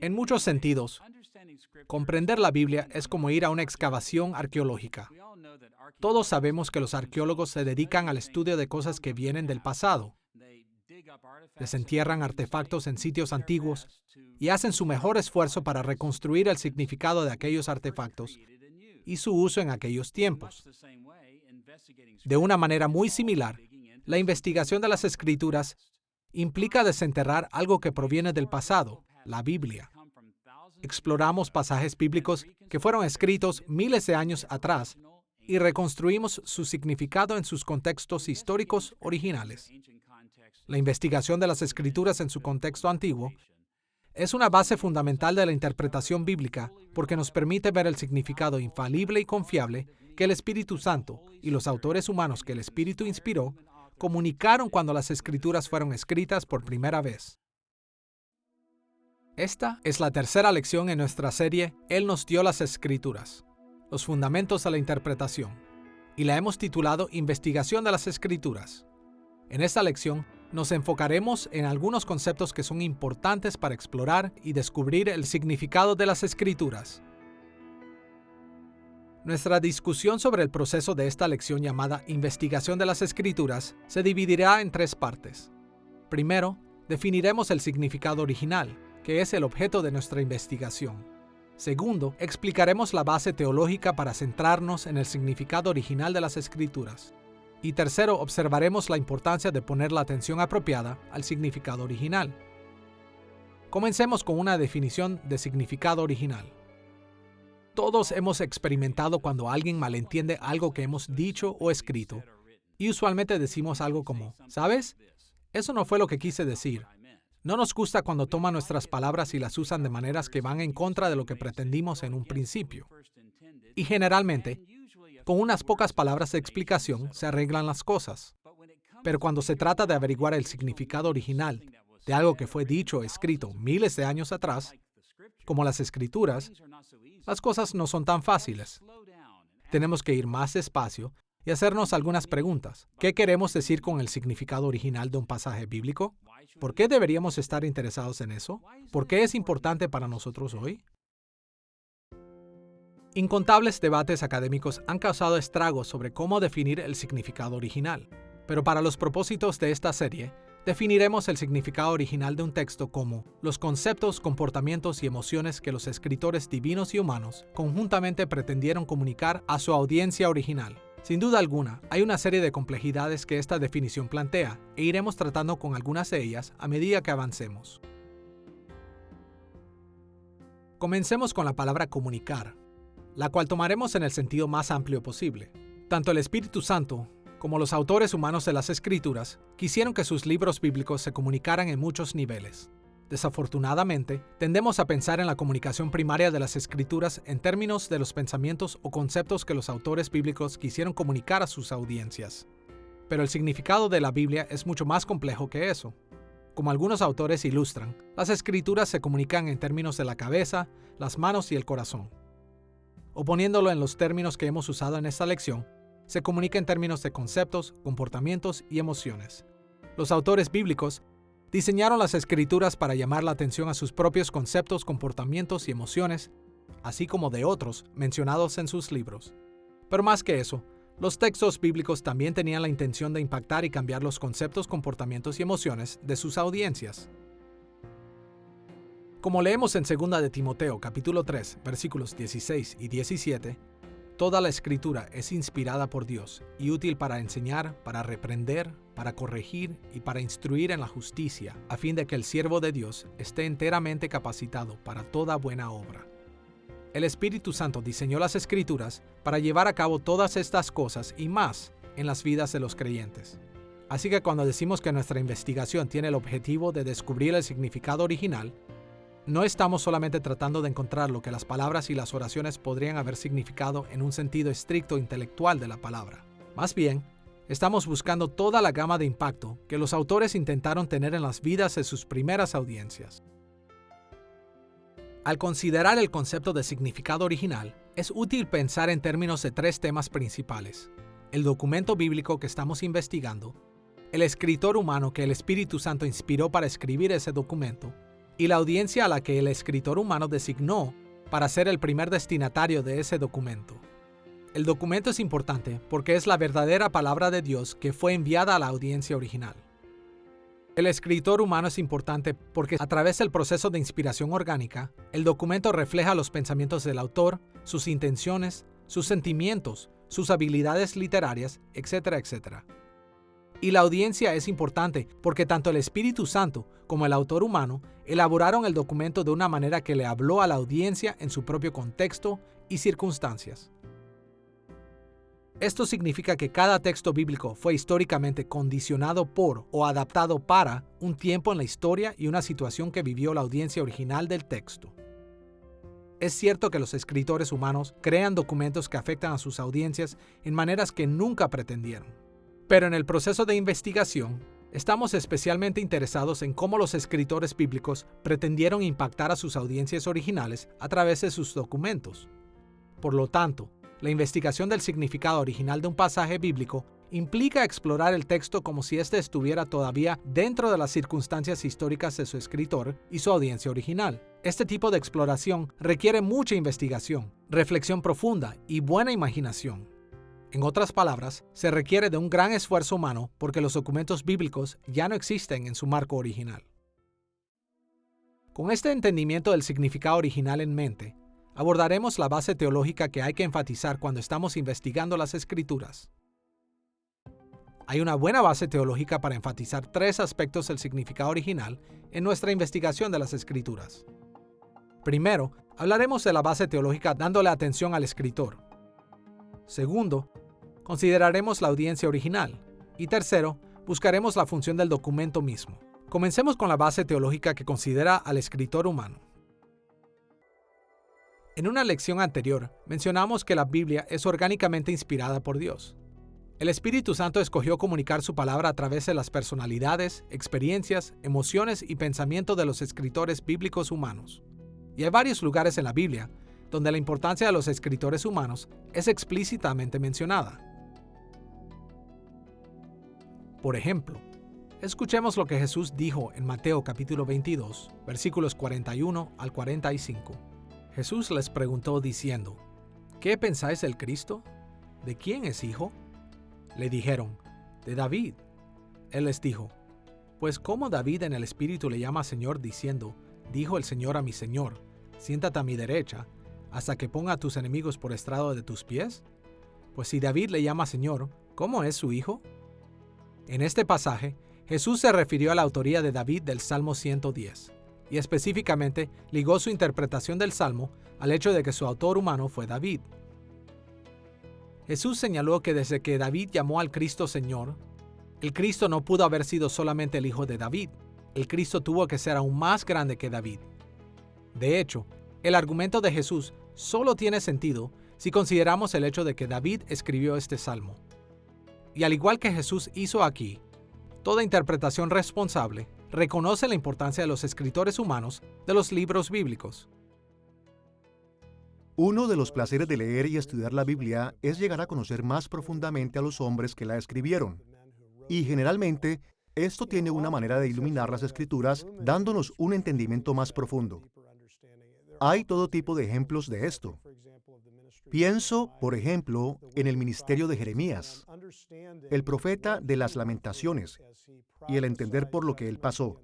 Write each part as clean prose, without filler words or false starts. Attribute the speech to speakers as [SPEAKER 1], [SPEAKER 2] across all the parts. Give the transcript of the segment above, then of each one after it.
[SPEAKER 1] En muchos sentidos, comprender la Biblia es como ir a una excavación arqueológica. Todos sabemos que los arqueólogos se dedican al estudio de cosas que vienen del pasado. Desentierran artefactos en sitios antiguos y hacen su mejor esfuerzo para reconstruir el significado de aquellos artefactos y su uso en aquellos tiempos. De una manera muy similar, la investigación de las Escrituras implica desenterrar algo que proviene del pasado, la Biblia. Exploramos pasajes bíblicos que fueron escritos miles de años atrás y reconstruimos su significado en sus contextos históricos originales. La investigación de las Escrituras en su contexto antiguo es una base fundamental de la interpretación bíblica porque nos permite ver el significado infalible y confiable que el Espíritu Santo y los autores humanos que el Espíritu inspiró comunicaron cuando las Escrituras fueron escritas por primera vez. Esta es la tercera lección en nuestra serie Él nos dio las Escrituras, los fundamentos de la interpretación, y la hemos titulado Investigación de las Escrituras. En esta lección nos enfocaremos en algunos conceptos que son importantes para explorar y descubrir el significado de las Escrituras. Nuestra discusión sobre el proceso de esta lección llamada Investigación de las Escrituras se dividirá en tres partes. Primero, definiremos el significado original, que es el objeto de nuestra investigación. Segundo, explicaremos la base teológica para centrarnos en el significado original de las Escrituras. Y tercero, observaremos la importancia de poner la atención apropiada al significado original. Comencemos con una definición de significado original. Todos hemos experimentado cuando alguien malentiende algo que hemos dicho o escrito, y usualmente decimos algo como, ¿sabes? Eso no fue lo que quise decir. No nos gusta cuando toman nuestras palabras y las usan de maneras que van en contra de lo que pretendimos en un principio. Y generalmente, con unas pocas palabras de explicación se arreglan las cosas. Pero cuando se trata de averiguar el significado original de algo que fue dicho o escrito miles de años atrás, como las Escrituras, las cosas no son tan fáciles. Tenemos que ir más despacio y hacernos algunas preguntas. ¿Qué queremos decir con el significado original de un pasaje bíblico? ¿Por qué deberíamos estar interesados en eso? ¿Por qué es importante para nosotros hoy? Incontables debates académicos han causado estragos sobre cómo definir el significado original. Pero para los propósitos de esta serie, definiremos el significado original de un texto como los conceptos, comportamientos y emociones que los escritores divinos y humanos conjuntamente pretendieron comunicar a su audiencia original. Sin duda alguna, hay una serie de complejidades que esta definición plantea, e iremos tratando con algunas de ellas a medida que avancemos. Comencemos con la palabra comunicar, la cual tomaremos en el sentido más amplio posible. Tanto el Espíritu Santo como los autores humanos de las Escrituras quisieron que sus libros bíblicos se comunicaran en muchos niveles. Desafortunadamente, tendemos a pensar en la comunicación primaria de las Escrituras en términos de los pensamientos o conceptos que los autores bíblicos quisieron comunicar a sus audiencias. Pero el significado de la Biblia es mucho más complejo que eso. Como algunos autores ilustran, las Escrituras se comunican en términos de la cabeza, las manos y el corazón. O poniéndolo en los términos que hemos usado en esta lección, se comunica en términos de conceptos, comportamientos y emociones. Los autores bíblicos diseñaron las Escrituras para llamar la atención a sus propios conceptos, comportamientos y emociones, así como de otros mencionados en sus libros. Pero más que eso, los textos bíblicos también tenían la intención de impactar y cambiar los conceptos, comportamientos y emociones de sus audiencias. Como leemos en 2 de Timoteo, capítulo 3, versículos 16 y 17, toda la Escritura es inspirada por Dios y útil para enseñar, para reprender, para corregir y para instruir en la justicia, a fin de que el siervo de Dios esté enteramente capacitado para toda buena obra. El Espíritu Santo diseñó las Escrituras para llevar a cabo todas estas cosas y más en las vidas de los creyentes. Así que cuando decimos que nuestra investigación tiene el objetivo de descubrir el significado original, no estamos solamente tratando de encontrar lo que las palabras y las oraciones podrían haber significado en un sentido estricto intelectual de la palabra. Más bien, estamos buscando toda la gama de impacto que los autores intentaron tener en las vidas de sus primeras audiencias. Al considerar el concepto de significado original, es útil pensar en términos de tres temas principales: el documento bíblico que estamos investigando, el escritor humano que el Espíritu Santo inspiró para escribir ese documento, y la audiencia a la que el escritor humano designó para ser el primer destinatario de ese documento. El documento es importante porque es la verdadera palabra de Dios que fue enviada a la audiencia original. El escritor humano es importante porque a través del proceso de inspiración orgánica, el documento refleja los pensamientos del autor, sus intenciones, sus sentimientos, sus habilidades literarias, etcétera, etcétera. Y la audiencia es importante porque tanto el Espíritu Santo como el autor humano elaboraron el documento de una manera que le habló a la audiencia en su propio contexto y circunstancias. Esto significa que cada texto bíblico fue históricamente condicionado por o adaptado para un tiempo en la historia y una situación que vivió la audiencia original del texto. Es cierto que los escritores humanos crean documentos que afectan a sus audiencias en maneras que nunca pretendieron. Pero en el proceso de investigación, estamos especialmente interesados en cómo los escritores bíblicos pretendieron impactar a sus audiencias originales a través de sus documentos. Por lo tanto, la investigación del significado original de un pasaje bíblico implica explorar el texto como si éste estuviera todavía dentro de las circunstancias históricas de su escritor y su audiencia original. Este tipo de exploración requiere mucha investigación, reflexión profunda y buena imaginación. En otras palabras, se requiere de un gran esfuerzo humano porque los documentos bíblicos ya no existen en su marco original. Con este entendimiento del significado original en mente, abordaremos la base teológica que hay que enfatizar cuando estamos investigando las Escrituras. Hay una buena base teológica para enfatizar 3 aspectos del significado original en nuestra investigación de las Escrituras. Primero, hablaremos de la base teológica dándole atención al escritor. Segundo, consideraremos la audiencia original. Y tercero, buscaremos la función del documento mismo. Comencemos con la base teológica que considera al escritor humano. En una lección anterior, mencionamos que la Biblia es orgánicamente inspirada por Dios. El Espíritu Santo escogió comunicar su palabra a través de las personalidades, experiencias, emociones y pensamientos de los escritores bíblicos humanos. Y hay varios lugares en la Biblia donde la importancia de los escritores humanos es explícitamente mencionada. Por ejemplo, escuchemos lo que Jesús dijo en Mateo capítulo 22, versículos 41 al 45. Jesús les preguntó diciendo, ¿qué pensáis del Cristo? ¿De quién es hijo? Le dijeron, de David. Él les dijo, pues ¿cómo David en el Espíritu le llama Señor diciendo, dijo el Señor a mi Señor, siéntate a mi derecha, hasta que ponga a tus enemigos por estrado de tus pies? Pues si David le llama Señor, ¿cómo es su hijo? En este pasaje, Jesús se refirió a la autoría de David del Salmo 110. Y específicamente ligó su interpretación del Salmo al hecho de que su autor humano fue David. Jesús señaló que desde que David llamó al Cristo Señor, el Cristo no pudo haber sido solamente el hijo de David. El Cristo tuvo que ser aún más grande que David. De hecho, el argumento de Jesús solo tiene sentido si consideramos el hecho de que David escribió este Salmo. Y al igual que Jesús hizo aquí, toda interpretación responsable reconoce la importancia de los escritores humanos de los libros bíblicos.
[SPEAKER 2] Uno de los placeres de leer y estudiar la Biblia es llegar a conocer más profundamente a los hombres que la escribieron. Y generalmente, esto tiene una manera de iluminar las Escrituras, dándonos un entendimiento más profundo. Hay todo tipo de ejemplos de esto. Pienso, por ejemplo, en el ministerio de Jeremías, el profeta de las Lamentaciones, y el entender por lo que él pasó.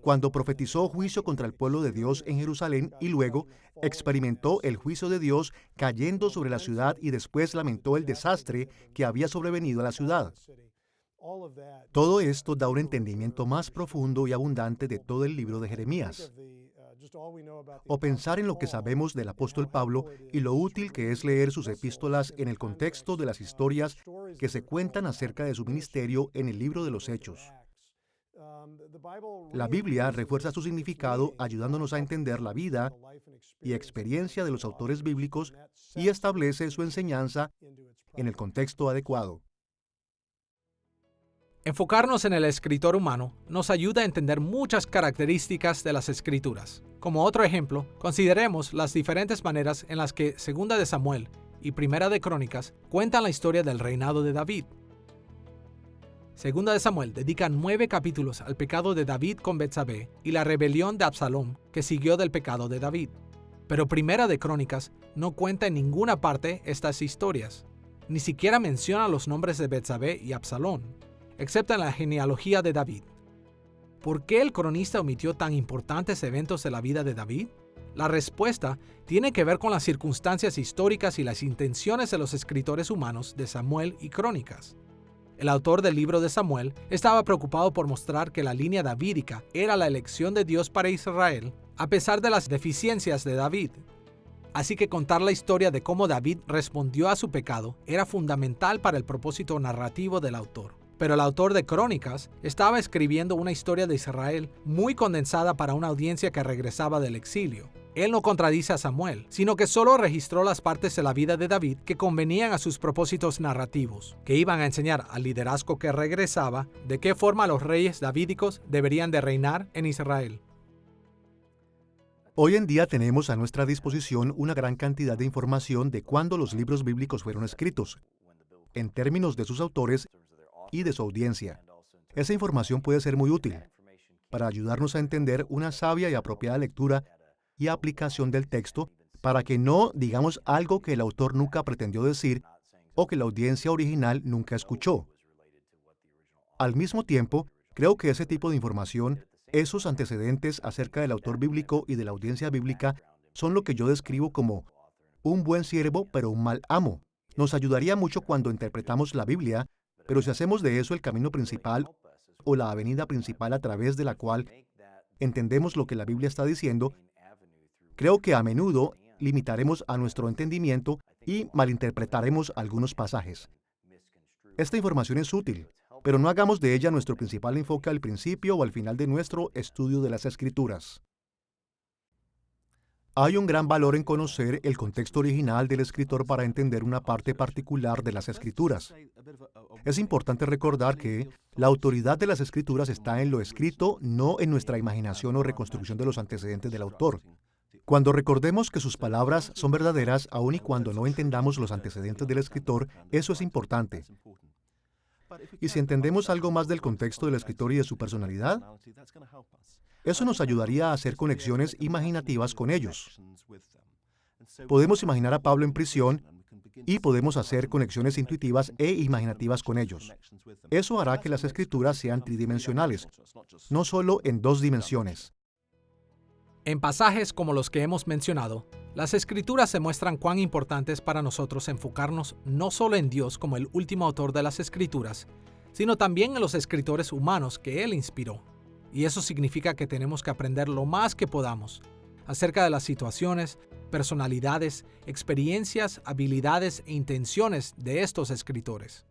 [SPEAKER 2] Cuando profetizó juicio contra el pueblo de Dios en Jerusalén y luego experimentó el juicio de Dios cayendo sobre la ciudad y después lamentó el desastre que había sobrevenido a la ciudad. Todo esto da un entendimiento más profundo y abundante de todo el libro de Jeremías. O pensar en lo que sabemos del apóstol Pablo y lo útil que es leer sus epístolas en el contexto de las historias que se cuentan acerca de su ministerio en el libro de los Hechos. La Biblia refuerza su significado ayudándonos a entender la vida y experiencia de los autores bíblicos y establece su enseñanza en el contexto adecuado.
[SPEAKER 1] Enfocarnos en el escritor humano nos ayuda a entender muchas características de las Escrituras. Como otro ejemplo, consideremos las diferentes maneras en las que Segunda de Samuel y Primera de Crónicas cuentan la historia del reinado de David. Segunda de Samuel dedica 9 capítulos al pecado de David con Betsabé y la rebelión de Absalom que siguió del pecado de David. Pero Primera de Crónicas no cuenta en ninguna parte estas historias. Ni siquiera menciona los nombres de Betsabé y Absalón, excepto en la genealogía de David. ¿Por qué el cronista omitió tan importantes eventos de la vida de David? La respuesta tiene que ver con las circunstancias históricas y las intenciones de los escritores humanos de Samuel y Crónicas. El autor del libro de Samuel estaba preocupado por mostrar que la línea davídica era la elección de Dios para Israel, a pesar de las deficiencias de David. Así que contar la historia de cómo David respondió a su pecado era fundamental para el propósito narrativo del autor. Pero el autor de Crónicas estaba escribiendo una historia de Israel muy condensada para una audiencia que regresaba del exilio. Él no contradice a Samuel, sino que solo registró las partes de la vida de David que convenían a sus propósitos narrativos, que iban a enseñar al liderazgo que regresaba de qué forma los reyes davídicos deberían de reinar en Israel.
[SPEAKER 2] Hoy en día tenemos a nuestra disposición una gran cantidad de información de cuándo los libros bíblicos fueron escritos, en términos de sus autores y de su audiencia. Esa información puede ser muy útil para ayudarnos a entender una sabia y apropiada lectura y aplicación del texto para que no digamos algo que el autor nunca pretendió decir o que la audiencia original nunca escuchó. Al mismo tiempo, creo que ese tipo de información, esos antecedentes acerca del autor bíblico y de la audiencia bíblica, son lo que yo describo como un buen siervo pero un mal amo. Nos ayudaría mucho cuando interpretamos la Biblia, pero si hacemos de eso el camino principal o la avenida principal a través de la cual entendemos lo que la Biblia está diciendo, creo que a menudo limitaremos a nuestro entendimiento y malinterpretaremos algunos pasajes. Esta información es útil, pero no hagamos de ella nuestro principal enfoque al principio o al final de nuestro estudio de las Escrituras. Hay un gran valor en conocer el contexto original del escritor para entender una parte particular de las Escrituras. Es importante recordar que la autoridad de las Escrituras está en lo escrito, no en nuestra imaginación o reconstrucción de los antecedentes del autor. Cuando recordemos que sus palabras son verdaderas, aun y cuando no entendamos los antecedentes del escritor, eso es importante. Y si entendemos algo más del contexto del escritor y de su personalidad, eso nos ayudaría a hacer conexiones imaginativas con ellos. Podemos imaginar a Pablo en prisión y podemos hacer conexiones intuitivas e imaginativas con ellos. Eso hará que las escrituras sean tridimensionales, no solo en 2 dimensiones.
[SPEAKER 1] En pasajes como los que hemos mencionado, las Escrituras se muestran cuán importante es para nosotros enfocarnos no solo en Dios como el último autor de las Escrituras, sino también en los escritores humanos que Él inspiró. Y eso significa que tenemos que aprender lo más que podamos acerca de las situaciones, personalidades, experiencias, habilidades e intenciones de estos escritores.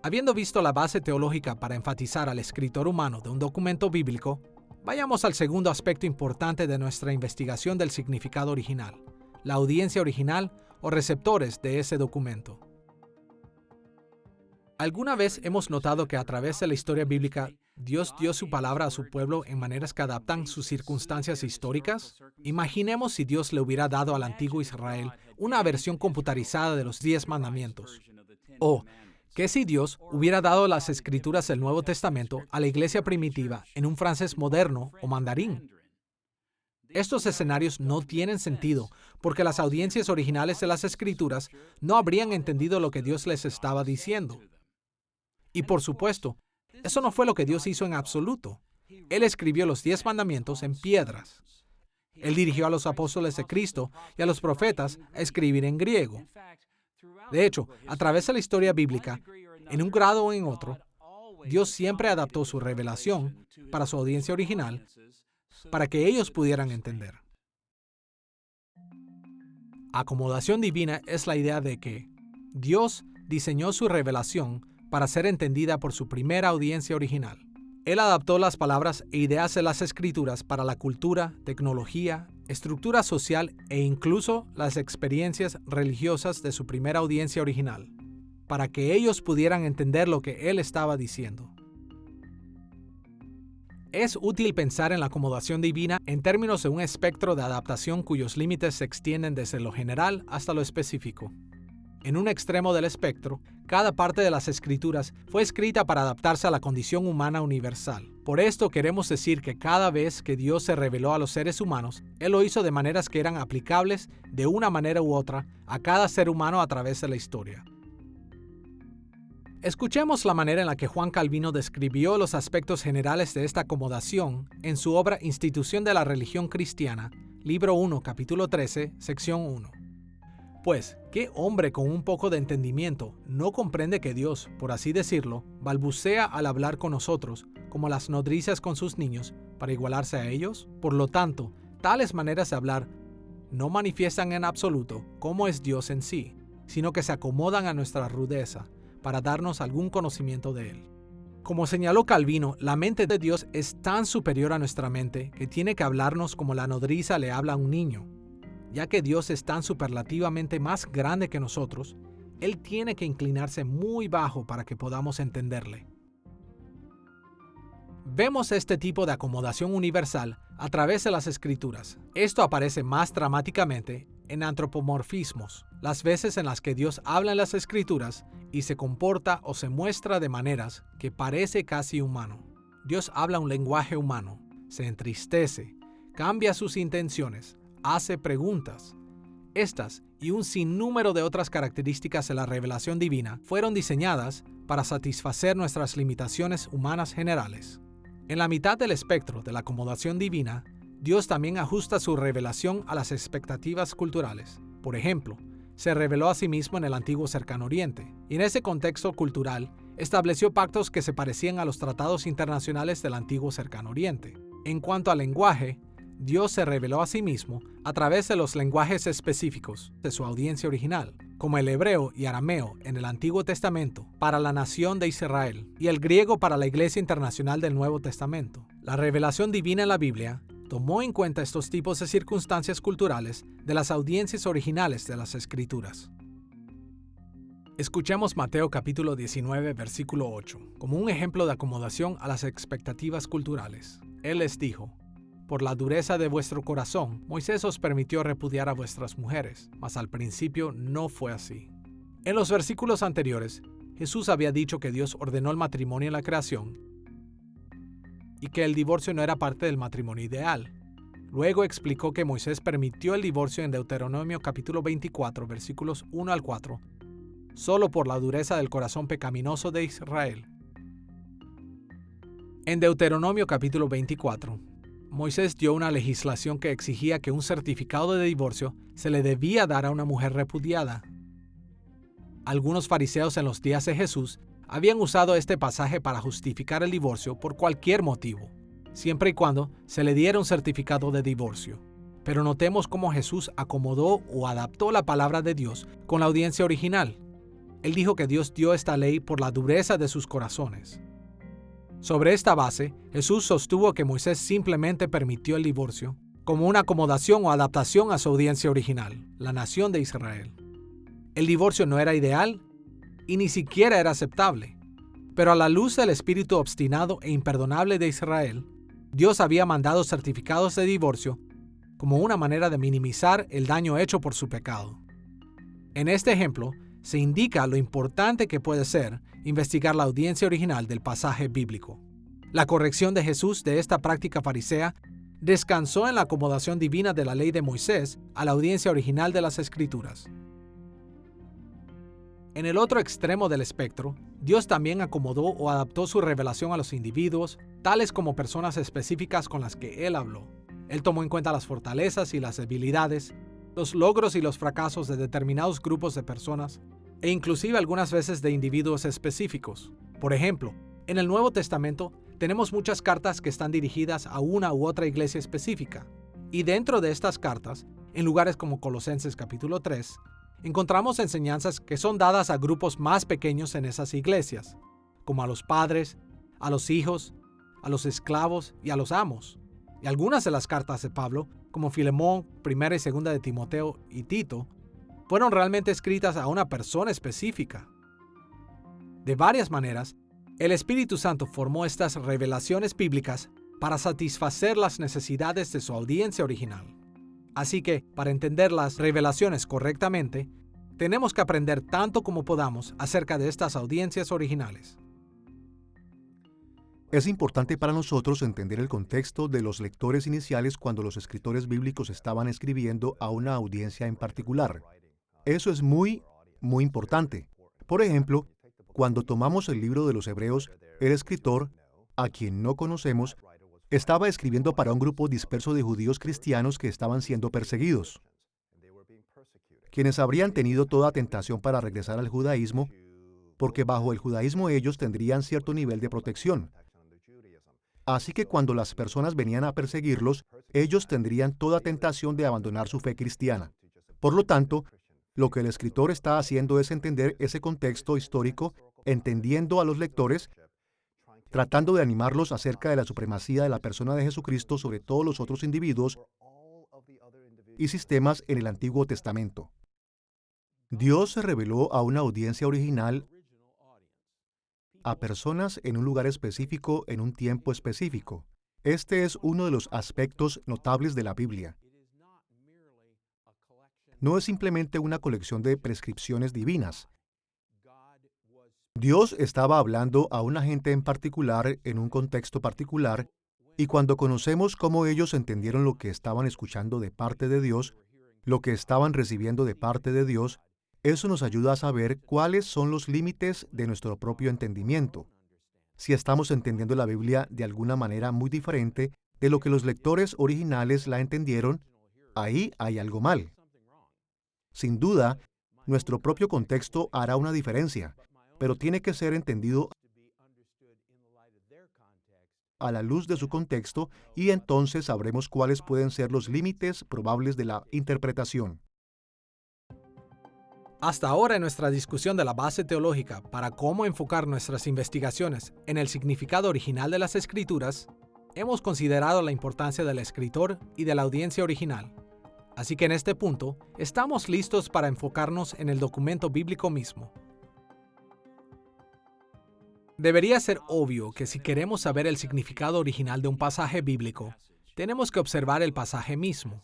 [SPEAKER 1] Habiendo visto la base teológica para enfatizar al escritor humano de un documento bíblico, vayamos al segundo aspecto importante de nuestra investigación del significado original, la audiencia original o receptores de ese documento. ¿Alguna vez hemos notado que a través de la historia bíblica, Dios dio su palabra a su pueblo en maneras que adaptan sus circunstancias históricas? Imaginemos si Dios le hubiera dado al antiguo Israel una versión computarizada de los 10 mandamientos. O, ¿qué si Dios hubiera dado las escrituras del Nuevo Testamento a la iglesia primitiva en un francés moderno o mandarín? Estos escenarios no tienen sentido porque las audiencias originales de las escrituras no habrían entendido lo que Dios les estaba diciendo. Y por supuesto, eso no fue lo que Dios hizo en absoluto. Él escribió los 10 mandamientos en piedras. Él dirigió a los apóstoles de Cristo y a los profetas a escribir en griego. De hecho, a través de la historia bíblica, en un grado o en otro, Dios siempre adaptó su revelación para su audiencia original para que ellos pudieran entender. Acomodación divina es la idea de que Dios diseñó su revelación para ser entendida por su primera audiencia original. Él adaptó las palabras e ideas de las Escrituras para la cultura, tecnología, estructura social e incluso las experiencias religiosas de su primera audiencia original, para que ellos pudieran entender lo que Él estaba diciendo. Es útil pensar en la acomodación divina en términos de un espectro de adaptación cuyos límites se extienden desde lo general hasta lo específico. En un extremo del espectro, cada parte de las Escrituras fue escrita para adaptarse a la condición humana universal. Por esto queremos decir que cada vez que Dios se reveló a los seres humanos, Él lo hizo de maneras que eran aplicables de una manera u otra a cada ser humano a través de la historia. Escuchemos la manera en la que Juan Calvino describió los aspectos generales de esta acomodación en su obra Institución de la Religión Cristiana, libro 1, capítulo 13, sección 1. Pues, ¿qué hombre con un poco de entendimiento no comprende que Dios, por así decirlo, balbucea al hablar con nosotros, como las nodrizas con sus niños, para igualarse a ellos? Por lo tanto, tales maneras de hablar no manifiestan en absoluto cómo es Dios en sí, sino que se acomodan a nuestra rudeza, para darnos algún conocimiento de Él. Como señaló Calvino, la mente de Dios es tan superior a nuestra mente que tiene que hablarnos como la nodriza le habla a un niño. Ya que Dios es tan superlativamente más grande que nosotros, Él tiene que inclinarse muy bajo para que podamos entenderle. Vemos este tipo de acomodación universal a través de las Escrituras. Esto aparece más dramáticamente en antropomorfismos, las veces en las que Dios habla en las Escrituras y se comporta o se muestra de maneras que parece casi humano. Dios habla un lenguaje humano, se entristece, cambia sus intenciones, hace preguntas. Estas y un sinnúmero de otras características de la revelación divina fueron diseñadas para satisfacer nuestras limitaciones humanas generales. En la mitad del espectro de la acomodación divina, Dios también ajusta su revelación a las expectativas culturales. Por ejemplo, se reveló a sí mismo en el antiguo Cercano Oriente, y en ese contexto cultural estableció pactos que se parecían a los tratados internacionales del antiguo Cercano Oriente. En cuanto al lenguaje, Dios se reveló a sí mismo a través de los lenguajes específicos de su audiencia original, como el hebreo y arameo en el Antiguo Testamento para la nación de Israel y el griego para la Iglesia Internacional del Nuevo Testamento. La revelación divina en la Biblia tomó en cuenta estos tipos de circunstancias culturales de las audiencias originales de las Escrituras. Escuchemos Mateo capítulo 19, versículo 8, como un ejemplo de acomodación a las expectativas culturales. Él les dijo: Por la dureza de vuestro corazón, Moisés os permitió repudiar a vuestras mujeres, mas al principio no fue así. En los versículos anteriores, Jesús había dicho que Dios ordenó el matrimonio en la creación y que el divorcio no era parte del matrimonio ideal. Luego explicó que Moisés permitió el divorcio en Deuteronomio capítulo 24, versículos 1 al 4, solo por la dureza del corazón pecaminoso de Israel. En Deuteronomio capítulo 24, Moisés dio una legislación que exigía que un certificado de divorcio se le debía dar a una mujer repudiada. Algunos fariseos en los días de Jesús habían usado este pasaje para justificar el divorcio por cualquier motivo, siempre y cuando se le diera un certificado de divorcio. Pero notemos cómo Jesús acomodó o adaptó la palabra de Dios con la audiencia original. Él dijo que Dios dio esta ley por la dureza de sus corazones. Sobre esta base, Jesús sostuvo que Moisés simplemente permitió el divorcio como una acomodación o adaptación a su audiencia original, la nación de Israel. El divorcio no era ideal y ni siquiera era aceptable, pero a la luz del espíritu obstinado e imperdonable de Israel, Dios había mandado certificados de divorcio como una manera de minimizar el daño hecho por su pecado. En este ejemplo, se indica lo importante que puede ser investigar la audiencia original del pasaje bíblico. La corrección de Jesús de esta práctica farisea descansó en la acomodación divina de la ley de Moisés a la audiencia original de las Escrituras. En el otro extremo del espectro, Dios también acomodó o adaptó su revelación a los individuos, tales como personas específicas con las que Él habló. Él tomó en cuenta las fortalezas y las debilidades, los logros y los fracasos de determinados grupos de personas, e inclusive algunas veces de individuos específicos. Por ejemplo, en el Nuevo Testamento tenemos muchas cartas que están dirigidas a una u otra iglesia específica. Y dentro de estas cartas, en lugares como Colosenses capítulo 3, encontramos enseñanzas que son dadas a grupos más pequeños en esas iglesias, como a los padres, a los hijos, a los esclavos y a los amos. Y algunas de las cartas de Pablo, como Filemón, Primera y Segunda de Timoteo y Tito, fueron realmente escritas a una persona específica. De varias maneras, el Espíritu Santo formó estas revelaciones bíblicas para satisfacer las necesidades de su audiencia original. Así que, para entender las revelaciones correctamente, tenemos que aprender tanto como podamos acerca de estas audiencias originales.
[SPEAKER 2] Es importante para nosotros entender el contexto de los lectores iniciales cuando los escritores bíblicos estaban escribiendo a una audiencia en particular. Eso es muy importante. Por ejemplo, cuando tomamos el libro de los Hebreos, el escritor, a quien no conocemos, estaba escribiendo para un grupo disperso de judíos cristianos que estaban siendo perseguidos, quienes habrían tenido toda tentación para regresar al judaísmo, porque bajo el judaísmo ellos tendrían cierto nivel de protección. Así que cuando las personas venían a perseguirlos, ellos tendrían toda tentación de abandonar su fe cristiana. Por lo tanto, lo que el escritor está haciendo es entender ese contexto histórico, entendiendo a los lectores, tratando de animarlos acerca de la supremacía de la persona de Jesucristo sobre todos los otros individuos y sistemas en el Antiguo Testamento. Dios se reveló a una audiencia original, a personas en un lugar específico en un tiempo específico. Este es uno de los aspectos notables de la Biblia. No es simplemente una colección de prescripciones divinas. Dios estaba hablando a una gente en particular en un contexto particular, y cuando conocemos cómo ellos entendieron lo que estaban escuchando de parte de Dios, lo que estaban recibiendo de parte de Dios, eso nos ayuda a saber cuáles son los límites de nuestro propio entendimiento. Si estamos entendiendo la Biblia de alguna manera muy diferente de lo que los lectores originales la entendieron, ahí hay algo mal. Sin duda, nuestro propio contexto hará una diferencia, pero tiene que ser entendido a la luz de su contexto y entonces sabremos cuáles pueden ser los límites probables de la interpretación.
[SPEAKER 1] Hasta ahora en nuestra discusión de la base teológica para cómo enfocar nuestras investigaciones en el significado original de las Escrituras, hemos considerado la importancia del escritor y de la audiencia original. Así que en este punto, estamos listos para enfocarnos en el documento bíblico mismo. Debería ser obvio que si queremos saber el significado original de un pasaje bíblico, tenemos que observar el pasaje mismo.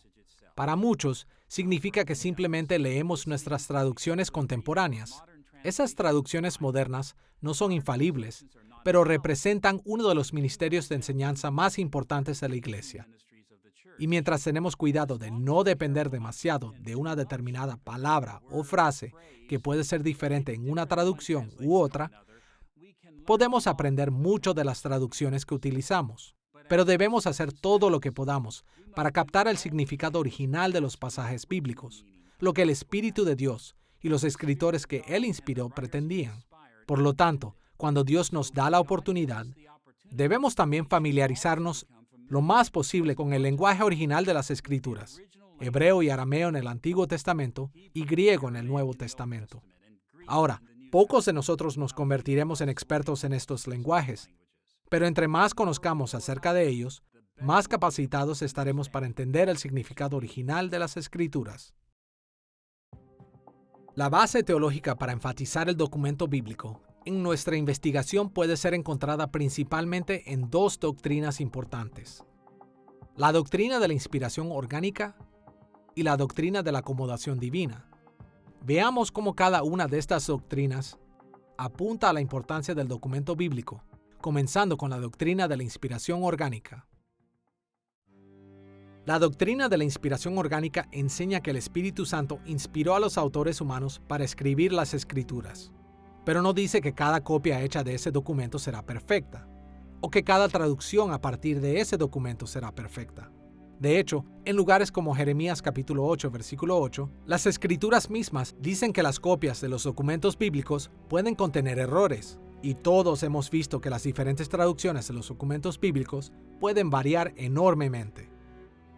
[SPEAKER 1] Para muchos, significa que simplemente leemos nuestras traducciones contemporáneas. Esas traducciones modernas no son infalibles, pero representan uno de los ministerios de enseñanza más importantes de la Iglesia. Y mientras tenemos cuidado de no depender demasiado de una determinada palabra o frase que puede ser diferente en una traducción u otra, podemos aprender mucho de las traducciones que utilizamos, pero debemos hacer todo lo que podamos para captar el significado original de los pasajes bíblicos, lo que el Espíritu de Dios y los escritores que Él inspiró pretendían. Por lo tanto, cuando Dios nos da la oportunidad, debemos también familiarizarnos lo más posible con el lenguaje original de las Escrituras, hebreo y arameo en el Antiguo Testamento y griego en el Nuevo Testamento. Ahora, pocos de nosotros nos convertiremos en expertos en estos lenguajes, pero entre más conozcamos acerca de ellos, más capacitados estaremos para entender el significado original de las Escrituras. La base teológica para enfatizar el documento bíblico en nuestra investigación puede ser encontrada principalmente en dos doctrinas importantes: la doctrina de la inspiración orgánica y la doctrina de la acomodación divina. Veamos cómo cada una de estas doctrinas apunta a la importancia del documento bíblico, comenzando con la doctrina de la inspiración orgánica. La doctrina de la inspiración orgánica enseña que el Espíritu Santo inspiró a los autores humanos para escribir las Escrituras, pero no dice que cada copia hecha de ese documento será perfecta, o que cada traducción a partir de ese documento será perfecta. De hecho, en lugares como Jeremías capítulo 8, versículo 8, las Escrituras mismas dicen que las copias de los documentos bíblicos pueden contener errores, y todos hemos visto que las diferentes traducciones de los documentos bíblicos pueden variar enormemente.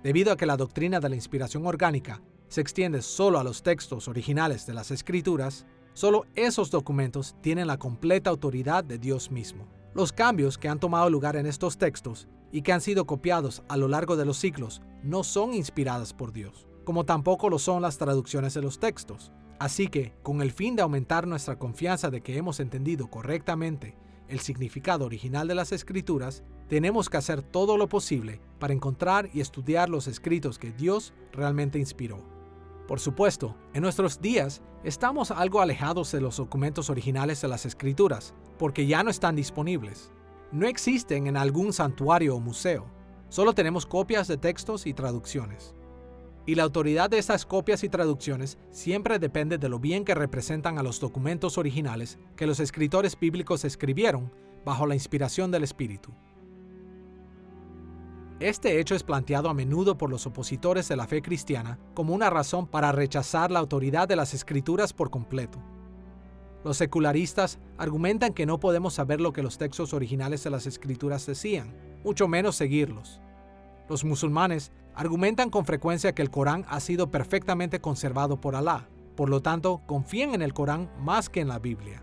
[SPEAKER 1] Debido a que la doctrina de la inspiración orgánica se extiende solo a los textos originales de las Escrituras, solo esos documentos tienen la completa autoridad de Dios mismo. Los cambios que han tomado lugar en estos textos y que han sido copiados a lo largo de los siglos no son inspiradas por Dios, como tampoco lo son las traducciones de los textos. Así que, con el fin de aumentar nuestra confianza de que hemos entendido correctamente el significado original de las Escrituras, tenemos que hacer todo lo posible para encontrar y estudiar los escritos que Dios realmente inspiró. Por supuesto, en nuestros días estamos algo alejados de los documentos originales de las Escrituras, porque ya no están disponibles. No existen en algún santuario o museo. Solo tenemos copias de textos y traducciones. Y la autoridad de estas copias y traducciones siempre depende de lo bien que representan a los documentos originales que los escritores bíblicos escribieron bajo la inspiración del Espíritu. Este hecho es planteado a menudo por los opositores de la fe cristiana como una razón para rechazar la autoridad de las Escrituras por completo. Los secularistas argumentan que no podemos saber lo que los textos originales de las Escrituras decían, mucho menos seguirlos. Los musulmanes argumentan con frecuencia que el Corán ha sido perfectamente conservado por Alá, por lo tanto confían en el Corán más que en la Biblia.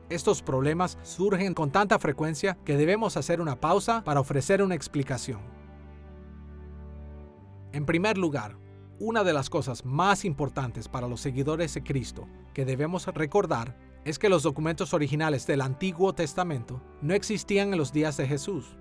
[SPEAKER 1] Estos problemas surgen con tanta frecuencia que debemos hacer una pausa para ofrecer una explicación. En primer lugar, una de las cosas más importantes para los seguidores de Cristo que debemos recordar es que los documentos originales del Antiguo Testamento no existían en los días de Jesús.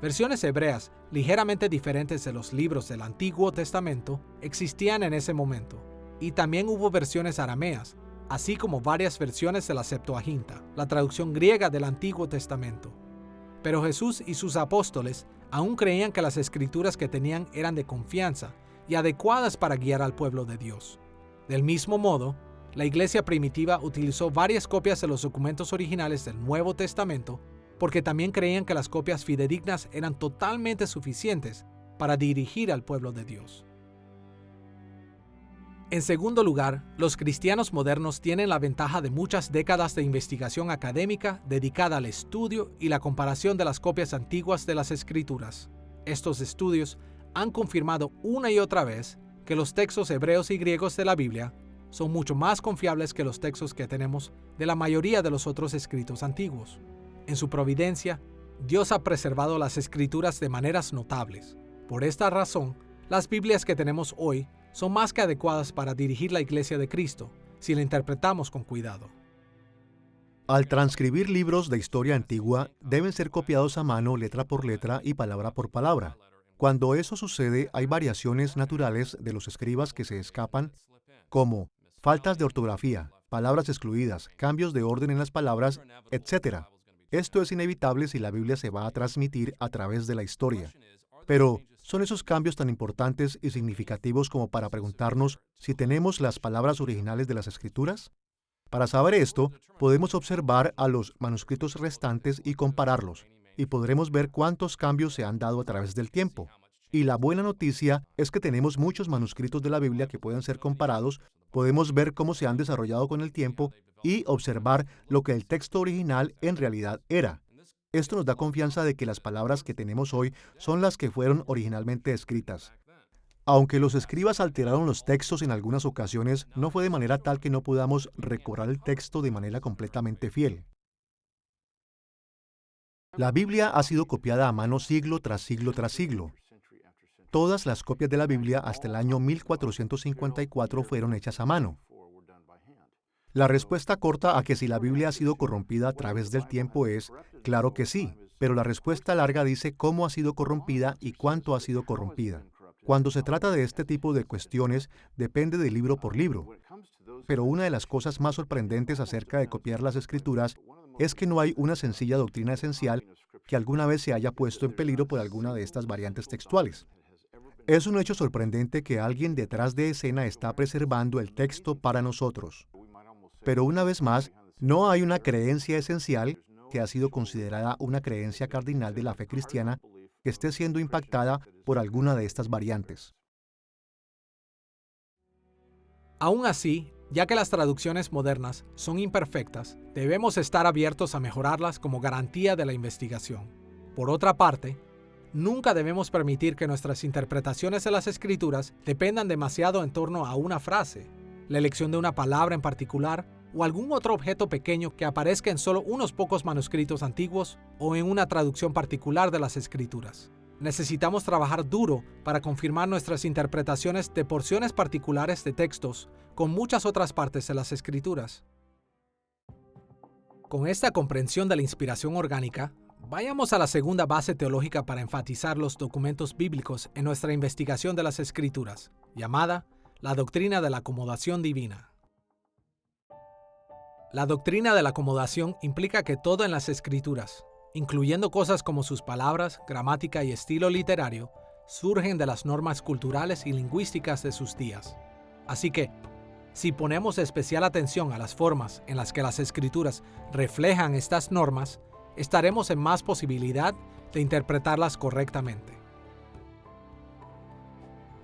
[SPEAKER 1] Versiones hebreas ligeramente diferentes de los libros del Antiguo Testamento existían en ese momento, y también hubo versiones arameas, así como varias versiones de la Septuaginta, la traducción griega del Antiguo Testamento. Pero Jesús y sus apóstoles aún creían que las escrituras que tenían eran de confianza y adecuadas para guiar al pueblo de Dios. Del mismo modo, la iglesia primitiva utilizó varias copias de los documentos originales del Nuevo Testamento porque también creían que las copias fidedignas eran totalmente suficientes para dirigir al pueblo de Dios. En segundo lugar, los cristianos modernos tienen la ventaja de muchas décadas de investigación académica dedicada al estudio y la comparación de las copias antiguas de las Escrituras. Estos estudios han confirmado una y otra vez que los textos hebreos y griegos de la Biblia son mucho más confiables que los textos que tenemos de la mayoría de los otros escritos antiguos. En su providencia, Dios ha preservado las Escrituras de maneras notables. Por esta razón, las Biblias que tenemos hoy son más que adecuadas para dirigir la Iglesia de Cristo, si la interpretamos con cuidado.
[SPEAKER 2] Al transcribir libros de historia antigua, deben ser copiados a mano letra por letra y palabra por palabra. Cuando eso sucede, hay variaciones naturales de los escribas que se escapan, como faltas de ortografía, palabras excluidas, cambios de orden en las palabras, etc. Esto es inevitable si la Biblia se va a transmitir a través de la historia. Pero, ¿son esos cambios tan importantes y significativos como para preguntarnos si tenemos las palabras originales de las Escrituras? Para saber esto, podemos observar a los manuscritos restantes y compararlos, y podremos ver cuántos cambios se han dado a través del tiempo. Y la buena noticia es que tenemos muchos manuscritos de la Biblia que pueden ser comparados, podemos ver cómo se han desarrollado con el tiempo y observar lo que el texto original en realidad era. Esto nos da confianza de que las palabras que tenemos hoy son las que fueron originalmente escritas. Aunque los escribas alteraron los textos en algunas ocasiones, no fue de manera tal que no podamos recobrar el texto de manera completamente fiel. La Biblia ha sido copiada a mano siglo tras siglo tras siglo. Todas las copias de la Biblia hasta el año 1454 fueron hechas a mano. La respuesta corta a que si la Biblia ha sido corrompida a través del tiempo es, claro que sí, pero la respuesta larga dice cómo ha sido corrompida y cuánto ha sido corrompida. Cuando se trata de este tipo de cuestiones, depende de libro por libro. Pero una de las cosas más sorprendentes acerca de copiar las Escrituras es que no hay una sencilla doctrina esencial que alguna vez se haya puesto en peligro por alguna de estas variantes textuales. Es un hecho sorprendente que alguien detrás de escena está preservando el texto para nosotros. Pero una vez más, no hay una creencia esencial que ha sido considerada una creencia cardinal de la fe cristiana que esté siendo impactada por alguna de estas variantes.
[SPEAKER 1] Aún así, ya que las traducciones modernas son imperfectas, debemos estar abiertos a mejorarlas como garantía de la investigación. Por otra parte, nunca debemos permitir que nuestras interpretaciones de las Escrituras dependan demasiado en torno a una frase, la elección de una palabra en particular o algún otro objeto pequeño que aparezca en solo unos pocos manuscritos antiguos o en una traducción particular de las Escrituras. Necesitamos trabajar duro para confirmar nuestras interpretaciones de porciones particulares de textos con muchas otras partes de las Escrituras. Con esta comprensión de la inspiración orgánica, vayamos a la segunda base teológica para enfatizar los documentos bíblicos en nuestra investigación de las Escrituras, llamada La doctrina de la acomodación divina. La doctrina de la acomodación implica que todo en las Escrituras, incluyendo cosas como sus palabras, gramática y estilo literario, surgen de las normas culturales y lingüísticas de sus días. Así que, si ponemos especial atención a las formas en las que las Escrituras reflejan estas normas, estaremos en más posibilidad de interpretarlas correctamente.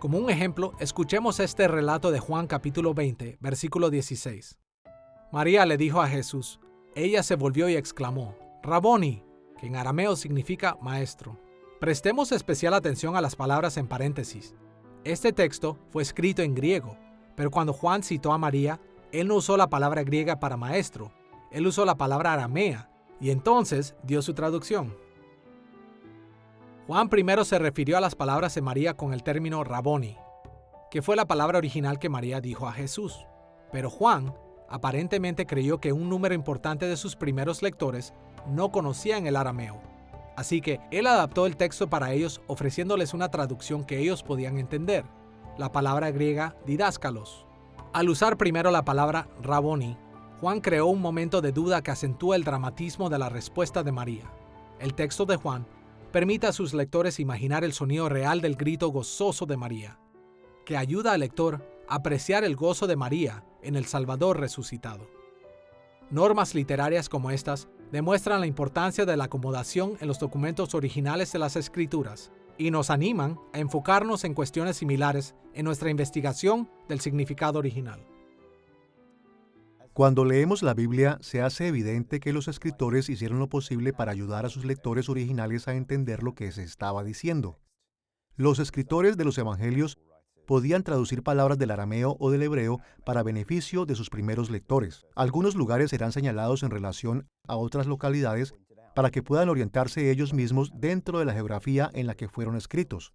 [SPEAKER 1] Como un ejemplo, escuchemos este relato de Juan capítulo 20, versículo 16. María le dijo a Jesús, ella se volvió y exclamó, Raboni, que en arameo significa maestro. Prestemos especial atención a las palabras en paréntesis. Este texto fue escrito en griego, pero cuando Juan citó a María, él no usó la palabra griega para maestro, él usó la palabra aramea, y entonces dio su traducción. Juan primero se refirió a las palabras de María con el término Raboni, que fue la palabra original que María dijo a Jesús. Pero Juan aparentemente creyó que un número importante de sus primeros lectores no conocían el arameo. Así que él adaptó el texto para ellos ofreciéndoles una traducción que ellos podían entender, la palabra griega didáskalos. Al usar primero la palabra Raboni, Juan creó un momento de duda que acentúa el dramatismo de la respuesta de María. El texto de Juan permite a sus lectores imaginar el sonido real del grito gozoso de María, que ayuda al lector a apreciar el gozo de María en el Salvador resucitado. Normas literarias como estas demuestran la importancia de la acomodación en los documentos originales de las Escrituras y nos animan a enfocarnos en cuestiones similares en nuestra investigación del significado original.
[SPEAKER 2] Cuando leemos la Biblia, se hace evidente que los escritores hicieron lo posible para ayudar a sus lectores originales a entender lo que se estaba diciendo. Los escritores de los evangelios podían traducir palabras del arameo o del hebreo para beneficio de sus primeros lectores. Algunos lugares serán señalados en relación a otras localidades para que puedan orientarse ellos mismos dentro de la geografía en la que fueron escritos.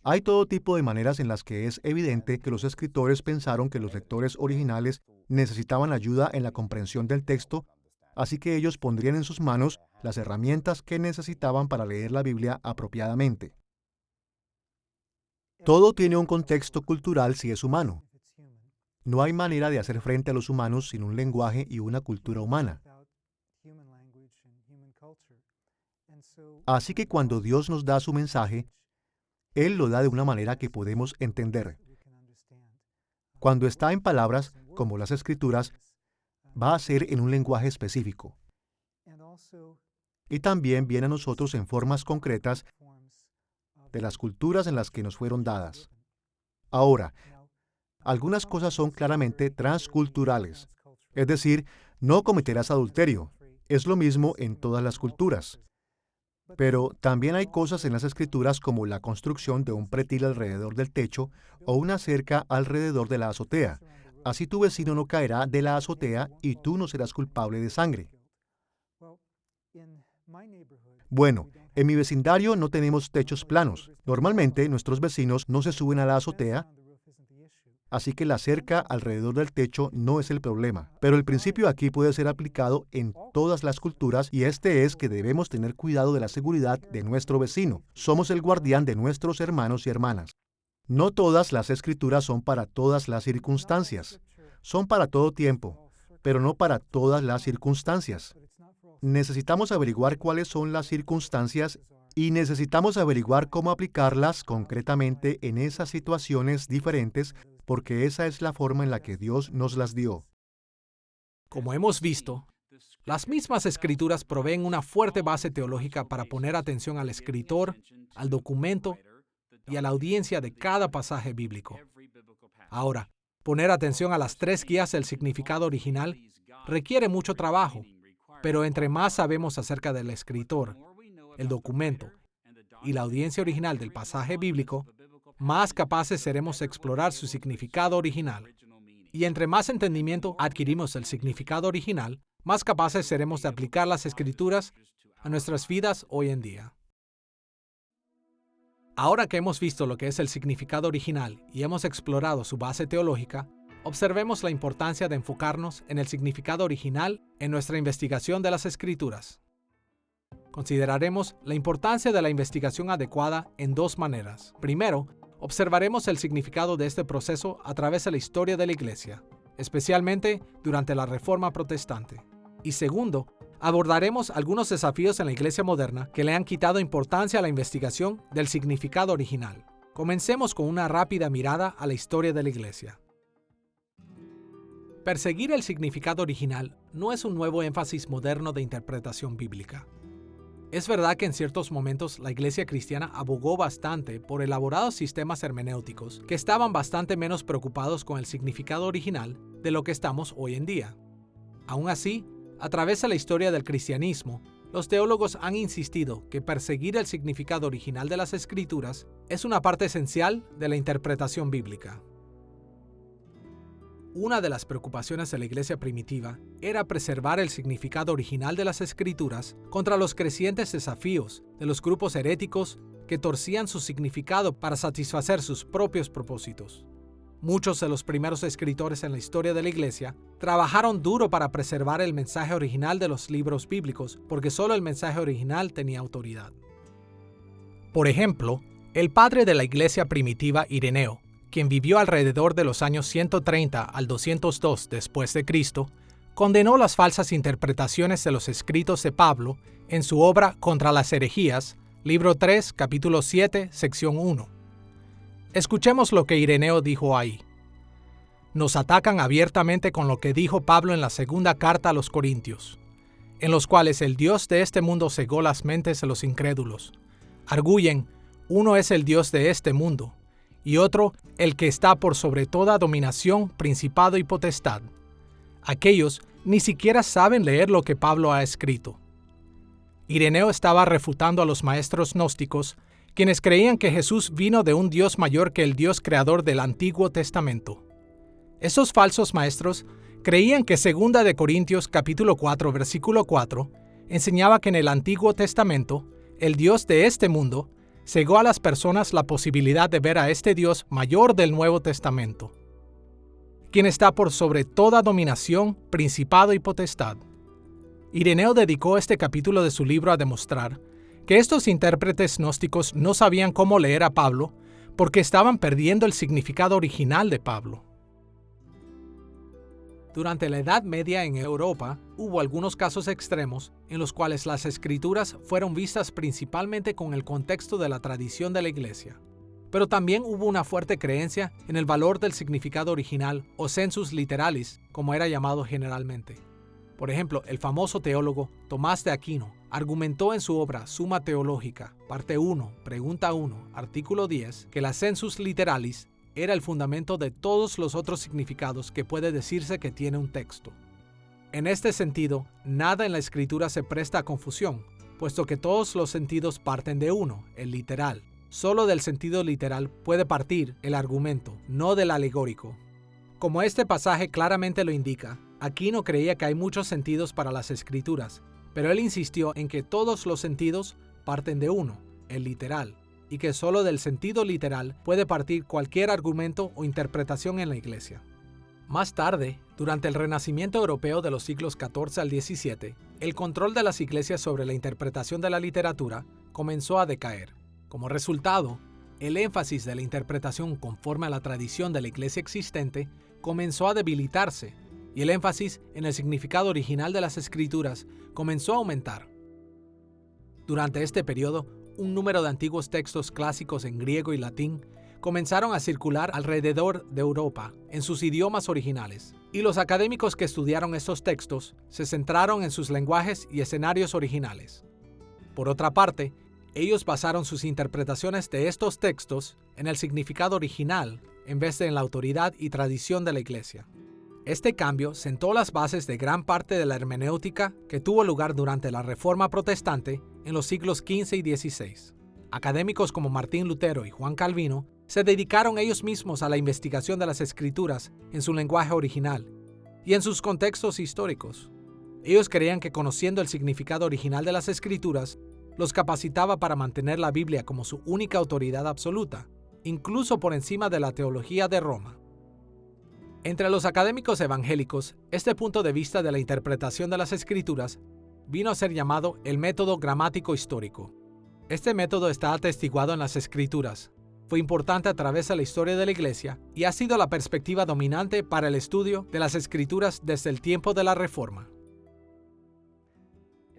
[SPEAKER 2] Hay todo tipo de maneras en las que es evidente que los escritores pensaron que los lectores originales necesitaban ayuda en la comprensión del texto, así que ellos pondrían en sus manos las herramientas que necesitaban para leer la Biblia apropiadamente. Todo tiene un contexto cultural si es humano. No hay manera de hacer frente a los humanos sin un lenguaje y una cultura humana. Así que cuando Dios nos da su mensaje, Él lo da de una manera que podemos entender. Cuando está en palabras, como las Escrituras, va a ser en un lenguaje específico. Y también viene a nosotros en formas concretas de las culturas en las que nos fueron dadas. Ahora, algunas cosas son claramente transculturales, es decir, no cometerás adulterio. Es lo mismo en todas las culturas. Pero también hay cosas en las Escrituras como la construcción de un pretil alrededor del techo o una cerca alrededor de la azotea. Así tu vecino no caerá de la azotea y tú no serás culpable de sangre. Bueno, en mi vecindario no tenemos techos planos. Normalmente nuestros vecinos no se suben a la azotea, así que la cerca alrededor del techo no es el problema. Pero el principio aquí puede ser aplicado en todas las culturas y este es que debemos tener cuidado de la seguridad de nuestro vecino. Somos el guardián de nuestros hermanos y hermanas. No todas las Escrituras son para todas las circunstancias. Son para todo tiempo, pero no para todas las circunstancias. Necesitamos averiguar cuáles son las circunstancias y necesitamos averiguar cómo aplicarlas concretamente en esas situaciones diferentes, porque esa es la forma en la que Dios nos las dio.
[SPEAKER 1] Como hemos visto, las mismas Escrituras proveen una fuerte base teológica para poner atención al escritor, al documento y a la audiencia de cada pasaje bíblico. Ahora, poner atención a las tres guías del significado original requiere mucho trabajo, pero entre más sabemos acerca del escritor, el documento y la audiencia original del pasaje bíblico, más capaces seremos de explorar su significado original. Y entre más entendimiento adquirimos del significado original, más capaces seremos de aplicar las Escrituras a nuestras vidas hoy en día. Ahora que hemos visto lo que es el significado original y hemos explorado su base teológica, observemos la importancia de enfocarnos en el significado original en nuestra investigación de las Escrituras. Consideraremos la importancia de la investigación adecuada en dos maneras. Primero, observaremos el significado de este proceso a través de la historia de la Iglesia, especialmente durante la Reforma Protestante. Y segundo, abordaremos algunos desafíos en la Iglesia moderna que le han quitado importancia a la investigación del significado original. Comencemos con una rápida mirada a la historia de la Iglesia. Perseguir el significado original no es un nuevo énfasis moderno de interpretación bíblica. Es verdad que en ciertos momentos la Iglesia cristiana abogó bastante por elaborados sistemas hermenéuticos que estaban bastante menos preocupados con el significado original de lo que estamos hoy en día. Aún así, a través de la historia del cristianismo, los teólogos han insistido que perseguir el significado original de las Escrituras es una parte esencial de la interpretación bíblica. Una de las preocupaciones de la Iglesia primitiva era preservar el significado original de las Escrituras contra los crecientes desafíos de los grupos heréticos que torcían su significado para satisfacer sus propios propósitos. Muchos de los primeros escritores en la historia de la Iglesia trabajaron duro para preservar el mensaje original de los libros bíblicos porque solo el mensaje original tenía autoridad. Por ejemplo, el padre de la Iglesia primitiva, Ireneo, quien vivió alrededor de los años 130 al 202 después de Cristo, condenó las falsas interpretaciones de los escritos de Pablo en su obra Contra las herejías, libro 3, capítulo 7, sección 1. Escuchemos lo que Ireneo dijo ahí. Nos atacan abiertamente con lo que dijo Pablo en la segunda carta a los Corintios, en los cuales el Dios de este mundo cegó las mentes de los incrédulos. Arguyen, uno es el Dios de este mundo, y otro, el que está por sobre toda dominación, principado y potestad. Aquellos ni siquiera saben leer lo que Pablo ha escrito. Ireneo estaba refutando a los maestros gnósticos, quienes creían que Jesús vino de un Dios mayor que el Dios creador del Antiguo Testamento. Esos falsos maestros creían que 2 de Corintios capítulo 4, versículo 4, enseñaba que en el Antiguo Testamento, el Dios de este mundo cegó a las personas la posibilidad de ver a este Dios mayor del Nuevo Testamento, quien está por sobre toda dominación, principado y potestad. Ireneo dedicó este capítulo de su libro a demostrar que estos intérpretes gnósticos no sabían cómo leer a Pablo porque estaban perdiendo el significado original de Pablo. Durante la Edad Media en Europa, hubo algunos casos extremos en los cuales las escrituras fueron vistas principalmente con el contexto de la tradición de la Iglesia. Pero también hubo una fuerte creencia en el valor del significado original o sensus literalis, como era llamado generalmente. Por ejemplo, el famoso teólogo Tomás de Aquino argumentó en su obra Summa Theologica, parte 1, pregunta 1, artículo 10, que la sensus literalis era el fundamento de todos los otros significados que puede decirse que tiene un texto. En este sentido, nada en la escritura se presta a confusión, puesto que todos los sentidos parten de uno, el literal. Solo del sentido literal puede partir el argumento, no del alegórico. Como este pasaje claramente lo indica, Aquino creía que hay muchos sentidos para las escrituras, pero él insistió en que todos los sentidos parten de uno, el literal, y que solo del sentido literal puede partir cualquier argumento o interpretación en la Iglesia. Más tarde, durante el Renacimiento europeo de los siglos XIV al XVII, el control de las iglesias sobre la interpretación de la literatura comenzó a decaer. Como resultado, el énfasis de la interpretación conforme a la tradición de la Iglesia existente comenzó a debilitarse, y el énfasis en el significado original de las Escrituras comenzó a aumentar. Durante este periodo, un número de antiguos textos clásicos en griego y latín comenzaron a circular alrededor de Europa en sus idiomas originales, y los académicos que estudiaron estos textos se centraron en sus lenguajes y escenarios originales. Por otra parte, ellos basaron sus interpretaciones de estos textos en el significado original en vez de en la autoridad y tradición de la Iglesia. Este cambio sentó las bases de gran parte de la hermenéutica que tuvo lugar durante la Reforma Protestante en los siglos XV y XVI. Académicos como Martín Lutero y Juan Calvino se dedicaron ellos mismos a la investigación de las Escrituras en su lenguaje original y en sus contextos históricos. Ellos creían que conociendo el significado original de las Escrituras los capacitaba para mantener la Biblia como su única autoridad absoluta, incluso por encima de la teología de Roma. Entre los académicos evangélicos, este punto de vista de la interpretación de las Escrituras vino a ser llamado el método gramático histórico. Este método está atestiguado en las Escrituras, fue importante a través de la historia de la Iglesia y ha sido la perspectiva dominante para el estudio de las Escrituras desde el tiempo de la Reforma.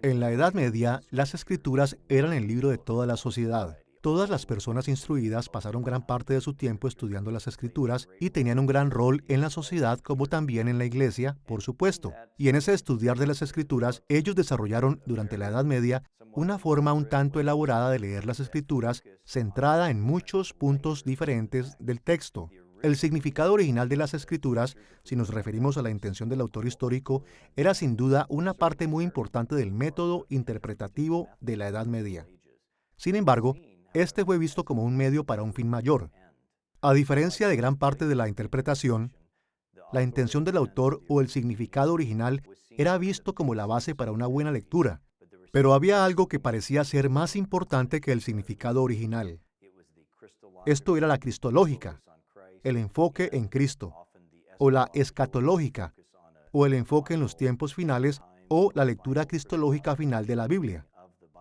[SPEAKER 2] En la Edad Media, las Escrituras eran el libro de toda la sociedad. Todas las personas instruidas pasaron gran parte de su tiempo estudiando las Escrituras y tenían un gran rol en la sociedad como también en la Iglesia, por supuesto. Y en ese estudiar de las Escrituras, ellos desarrollaron durante la Edad Media una forma un tanto elaborada de leer las Escrituras, centrada en muchos puntos diferentes del texto. El significado original de las Escrituras, si nos referimos a la intención del autor histórico, era sin duda una parte muy importante del método interpretativo de la Edad Media. Sin embargo, este fue visto como un medio para un fin mayor. A diferencia de gran parte de la interpretación, la intención del autor o el significado original era visto como la base para una buena lectura, pero había algo que parecía ser más importante que el significado original. Esto era la cristológica, el enfoque en Cristo, o la escatológica, o el enfoque en los tiempos finales, o la lectura cristológica final de la Biblia.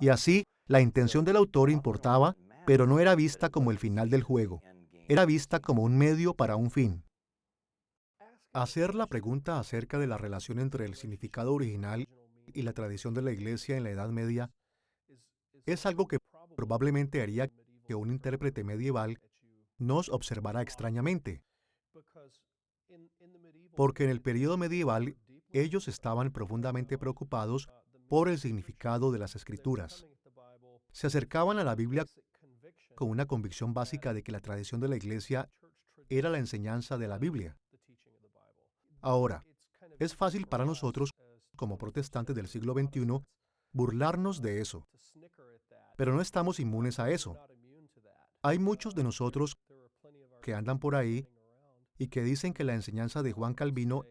[SPEAKER 2] Y así, la intención del autor importaba, pero no era vista como el final del juego. Era vista como un medio para un fin. Hacer la pregunta acerca de la relación entre el significado original y la tradición de la Iglesia en la Edad Media es algo que probablemente haría que un intérprete medieval nos observara extrañamente, porque en el período medieval ellos estaban profundamente preocupados por el significado de las Escrituras. Se acercaban a la Biblia con una convicción básica de que la tradición de la Iglesia era la enseñanza de la Biblia. Ahora, es fácil para nosotros, como protestantes del siglo XXI, burlarnos de eso, pero no estamos inmunes a eso. Hay muchos de nosotros que andan por ahí y que dicen que la enseñanza de Juan Calvino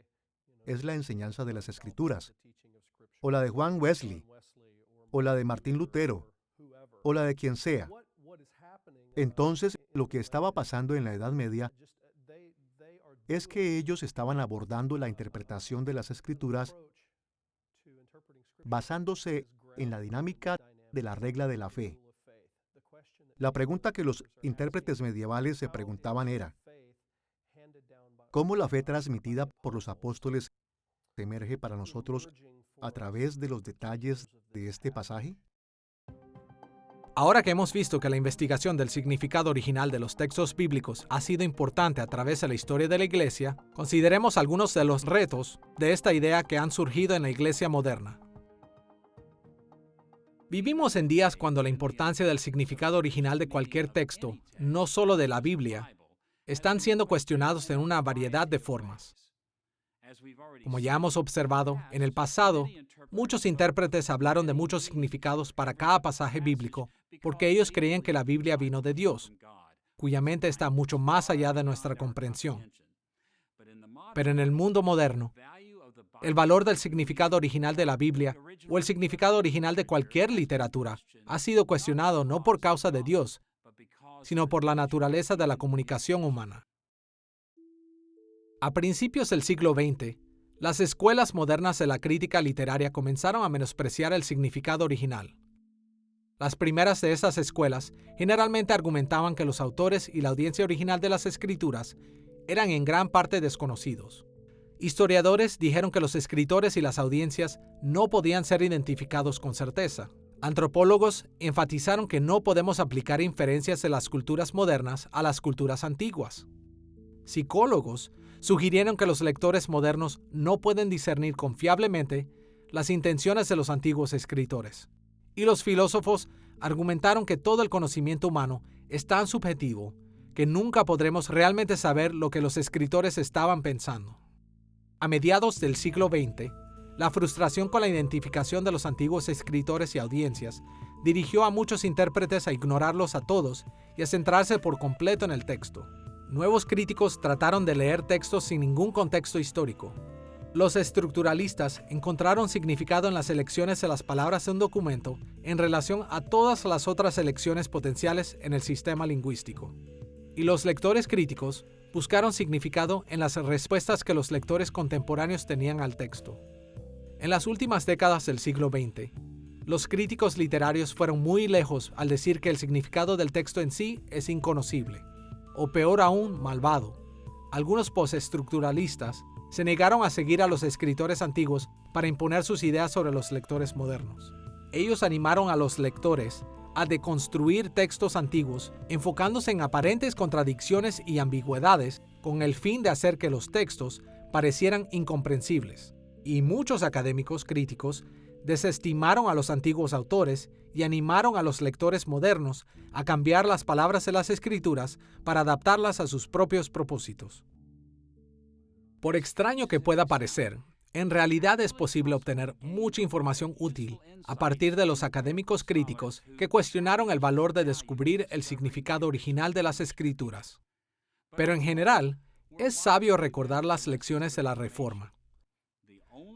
[SPEAKER 2] es la enseñanza de las Escrituras, o la de Juan Wesley, o la de Martín Lutero, o la de quien sea. Entonces, lo que estaba pasando en la Edad Media es que ellos estaban abordando la interpretación de las Escrituras basándose en la dinámica de la regla de la fe. La pregunta que los intérpretes medievales se preguntaban era, ¿cómo la fe transmitida por los apóstoles emerge para nosotros a través de los detalles de este pasaje?
[SPEAKER 1] Ahora que hemos visto que la investigación del significado original de los textos bíblicos ha sido importante a través de la historia de la Iglesia, consideremos algunos de los retos de esta idea que han surgido en la Iglesia moderna. Vivimos en días cuando la importancia del significado original de cualquier texto, no solo de la Biblia, están siendo cuestionados en una variedad de formas. Como ya hemos observado, en el pasado, muchos intérpretes hablaron de muchos significados para cada pasaje bíblico porque ellos creían que la Biblia vino de Dios, cuya mente está mucho más allá de nuestra comprensión. Pero en el mundo moderno, el valor del significado original de la Biblia o el significado original de cualquier literatura ha sido cuestionado no por causa de Dios, sino por la naturaleza de la comunicación humana. A principios del siglo XX, las escuelas modernas de la crítica literaria comenzaron a menospreciar el significado original. Las primeras de estas escuelas generalmente argumentaban que los autores y la audiencia original de las escrituras eran en gran parte desconocidos. Historiadores dijeron que los escritores y las audiencias no podían ser identificados con certeza. Antropólogos enfatizaron que no podemos aplicar inferencias de las culturas modernas a las culturas antiguas. Psicólogos sugirieron que los lectores modernos no pueden discernir confiablemente las intenciones de los antiguos escritores. Y los filósofos argumentaron que todo el conocimiento humano es tan subjetivo que nunca podremos realmente saber lo que los escritores estaban pensando. A mediados del siglo XX, la frustración con la identificación de los antiguos escritores y audiencias dirigió a muchos intérpretes a ignorarlos a todos y a centrarse por completo en el texto. Nuevos críticos trataron de leer textos sin ningún contexto histórico. Los estructuralistas encontraron significado en las elecciones de las palabras de un documento en relación a todas las otras elecciones potenciales en el sistema lingüístico. Y los lectores críticos buscaron significado en las respuestas que los lectores contemporáneos tenían al texto. En las últimas décadas del siglo XX, Los críticos literarios fueron muy lejos al decir que el significado del texto en sí es inconocible, o peor aún, malvado. Algunos postestructuralistas se negaron a seguir a los escritores antiguos para imponer sus ideas sobre los lectores modernos. Ellos animaron a los lectores a deconstruir textos antiguos, enfocándose en aparentes contradicciones y ambigüedades con el fin de hacer que los textos parecieran incomprensibles. Y muchos académicos críticos desestimaron a los antiguos autores y animaron a los lectores modernos a cambiar las palabras de las Escrituras para adaptarlas a sus propios propósitos. Por extraño que pueda parecer, en realidad es posible obtener mucha información útil a partir de los académicos críticos que cuestionaron el valor de descubrir el significado original de las Escrituras. Pero en general, es sabio recordar las lecciones de la Reforma.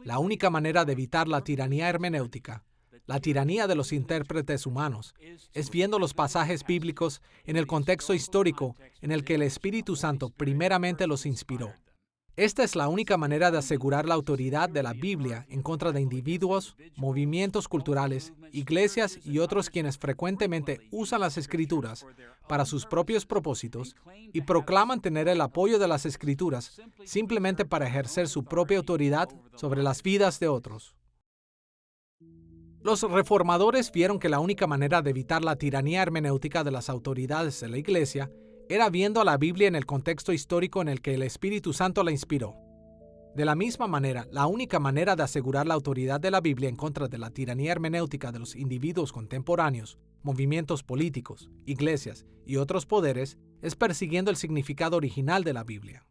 [SPEAKER 1] La única manera de evitar la tiranía hermenéutica, la tiranía de los intérpretes humanos, es viendo los pasajes bíblicos en el contexto histórico en el que el Espíritu Santo primeramente los inspiró. Esta es la única manera de asegurar la autoridad de la Biblia en contra de individuos, movimientos culturales, iglesias y otros quienes frecuentemente usan las Escrituras para sus propios propósitos y proclaman tener el apoyo de las Escrituras simplemente para ejercer su propia autoridad sobre las vidas de otros. Los reformadores vieron que la única manera de evitar la tiranía hermenéutica de las autoridades de la Iglesia era viendo a la Biblia en el contexto histórico en el que el Espíritu Santo la inspiró. De la misma manera, la única manera de asegurar la autoridad de la Biblia en contra de la tiranía hermenéutica de los individuos contemporáneos, movimientos políticos, iglesias y otros poderes es persiguiendo el significado original de la Biblia.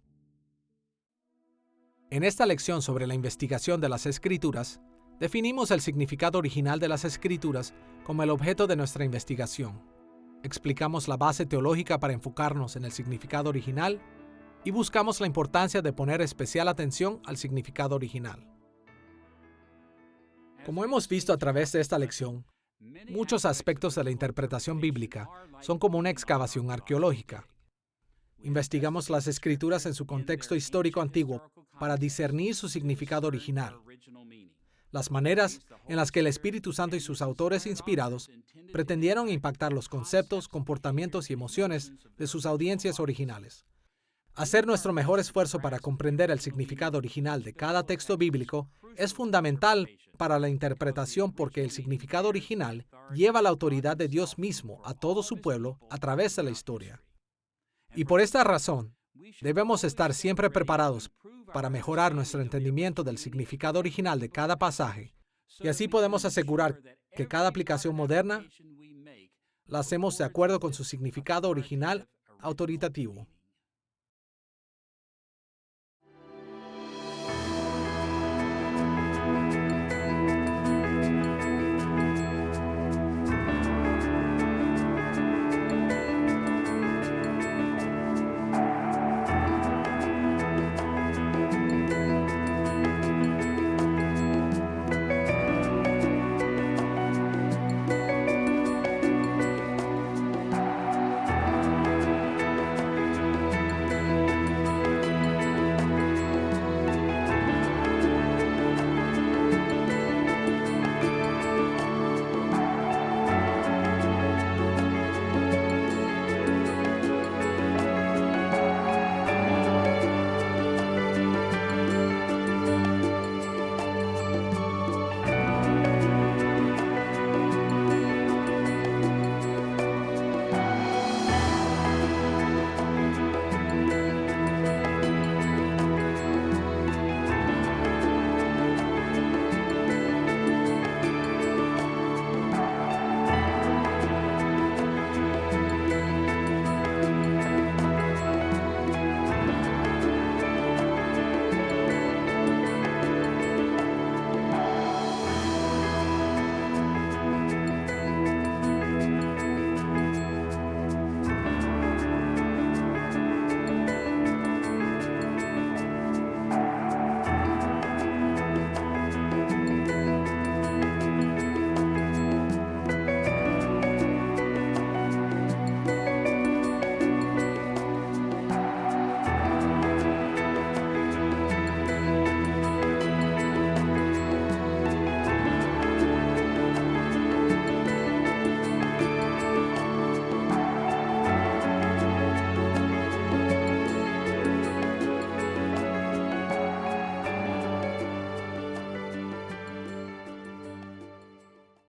[SPEAKER 1] En esta lección sobre la investigación de las Escrituras, definimos el significado original de las Escrituras como el objeto de nuestra investigación. Explicamos la base teológica para enfocarnos en el significado original y buscamos la importancia de poner especial atención al significado original. Como hemos visto a través de esta lección, muchos aspectos de la interpretación bíblica son como una excavación arqueológica. Investigamos las Escrituras en su contexto histórico antiguo para discernir su significado original. Las maneras en las que el Espíritu Santo y sus autores inspirados pretendieron impactar los conceptos, comportamientos y emociones de sus audiencias originales. Hacer nuestro mejor esfuerzo para comprender el significado original de cada texto bíblico es fundamental para la interpretación porque el significado original lleva la autoridad de Dios mismo a todo su pueblo a través de la historia. Y por esta razón, debemos estar siempre preparados para mejorar nuestro entendimiento del significado original de cada pasaje, y así podemos asegurar que cada aplicación moderna la hacemos de acuerdo con su significado original autoritativo.